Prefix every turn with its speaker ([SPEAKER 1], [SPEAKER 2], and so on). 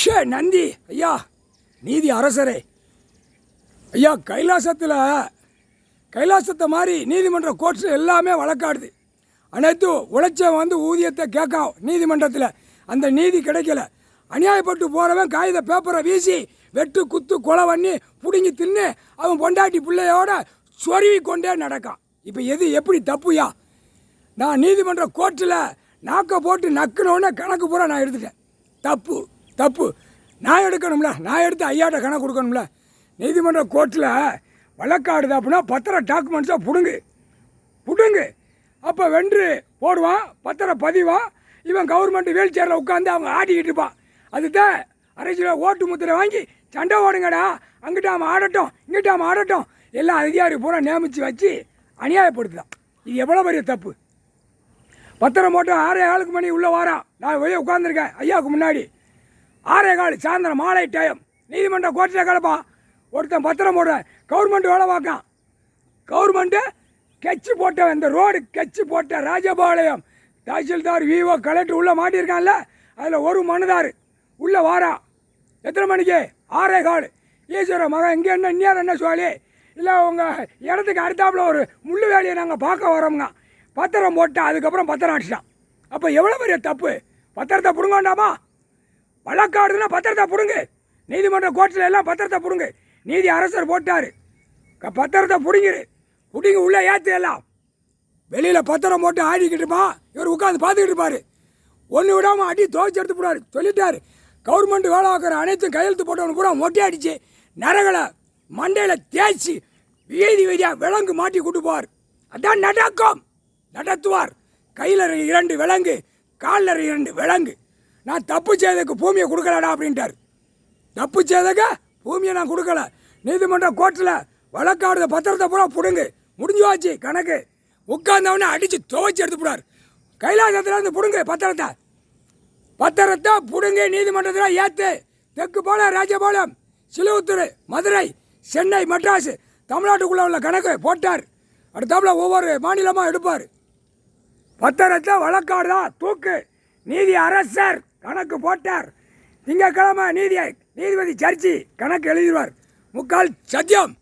[SPEAKER 1] ஷே நந்தி ஐயா, நீதி அரசரே ஐயா, கைலாசத்தை மாதிரி நீதிமன்ற கோர்ட்ஸில் எல்லாமே வழக்காடுது. அனைத்து உழைச்சவன் ஊதியத்தை கேட்கான் நீதிமன்றத்தில், அந்த நீதி கிடைக்கல. அநியாயப்பட்டு போகிறவன் காகித பேப்பரை வீசி வெட்டு குத்து கொலை பண்ணி பிடுங்கி தின்னு அவன் பொண்டாட்டி பிள்ளையோட சொருவி கொண்டே நடக்கான். இப்போ எது எப்படி தப்புயா? நான் நீதிமன்ற கோர்ட்டில் நாக்கை போட்டு நக்குனோடனே கணக்கு பூரா நான் எடுத்துட்டேன். தப்பு தப்பு, நான் எடுக்கணும்ல, நான் எடுத்து ஐயாட்ட கணக்கு கொடுக்கணும்ல. நீதிமன்ற கோர்ட்டில் வழக்காடுது அப்படின்னா பத்திர டாக்குமெண்ட்ஸாக புடுங்கு. அப்போ வென்று போடுவான், பத்திர பதிவான். இவன் கவர்மெண்ட் வீல் சேரில் உட்காந்து அவங்க ஆட்டிக்கிட்டு இருப்பான். அதுதான் அரசியல் ஓட்டு முத்திரை வாங்கி சண்டை ஓடுங்கடா, அங்கிட்ட அவன் ஆடட்டும் இங்கிட்ட அவன் ஆடட்டும், எல்லாம் அதிகாரி பூரா நியமித்து வச்சு அநியாயப்படுத்துதான். இது எவ்வளோ பெரிய தப்பு. பத்திரம் போட்டு 6:15 மணி உள்ளே வாரான். நான் வெளியே உட்காந்துருக்கேன் ஐயாவுக்கு முன்னாடி. 6:15 சாயந்தரம் மாலை டைம் நீதிமன்ற கோர்ட்டில் கிடப்பான். ஒருத்தன் பத்திரம் போடுறேன், கவர்மெண்ட் வேலை பார்க்கான். கவர்மெண்ட்டு கெச்சு போட்ட இந்த ரோடு கெச்சு போட்ட ராஜபாளையம் தாசில்தார் விஓ கலெக்டர் உள்ளே மாட்டியிருக்கான்ல, அதில் ஒரு மனுதார் உள்ளே வாரா. எத்தனை மணிக்கு? 6:15. ஈஸ்வர மகன் இங்கே என்ன இந்நேரம் என்ன சொல்லி இல்லை, உங்கள் இடத்துக்கு அடுத்தாப்புல ஒரு முள்ளு வேலையை நாங்கள் பார்க்க வரோங்க. பத்திரம் போட்டால் அதுக்கப்புறம் பத்திரம் அடிச்சிட்டான். அப்போ எவ்வளோ பெரிய தப்பு. பத்திரத்தை பிடுங்க வேண்டாமா? வழக்காடுதுன்னா பத்திரத்தை பிடுங்கு. நீதிமன்ற கோர்ட்டில் எல்லாம் பத்திரத்தை பிடுங்கு. நீதி அரசர் போட்டார், பத்திரத்தை பிடிங்கி உள்ளே ஏற்று. எல்லாம் வெளியில் பத்திரம் போட்டு ஆடிக்கிட்டு இருப்பான், இவர் உட்காந்து பார்த்துக்கிட்டு இருப்பார். ஒன்று விடாமல் அடி துவைச்சி எடுத்து போடாரு சொல்லிட்டார். கவர்மெண்ட் வேலை பார்க்குற அனைத்தும் கையெழுத்து போட்டவனு பூரா மொட்டை அடித்து நரகளை மண்டையில் தேய்ச்சி வீதியாக விலங்கு மாட்டி கூட்டு போவார். அதான் நடத்துவார். கையில் 2 விலங்கு, காலில் 2 விலங்கு. நான் தப்பு செய்ததுக்கு பூமியை கொடுக்கலடா அப்படின்ட்டார். தப்பு செய்ததுக்கு பூமியை நான் கொடுக்கல. நீதிமன்ற கோர்ட்டில் வழக்காடுத பத்திரத்தை பூரா பிடுங்கு. முடிஞ்சு வாச்சு கணக்கு. உட்கார்ந்தவனே அடித்து துவைச்சி எடுத்து போடார். கைலாசத்தில் இருந்து பிடுங்கு பத்திரத்தை பிடுங்கு. நீதிமன்றத்தில் ஏற்று. தெற்கு போல ராஜபாளையம், சிலுவத்தூர், மதுரை, சென்னை, மெட்ராஸ், தமிழ்நாட்டுக்குள்ளே உள்ள கணக்கு போட்டார். அடுத்தாப்புல ஒவ்வொரு மாநிலமாக எடுப்பார். பத்திரத்தை வழக்காடுதா தூக்கு. நீதி அரசர் கணக்கு போட்டார். திங்கட்கிழமை நீதிபதி சர்ச்சி கணக்கு எழுதிடுவார். முக்கால் சத்தியம்.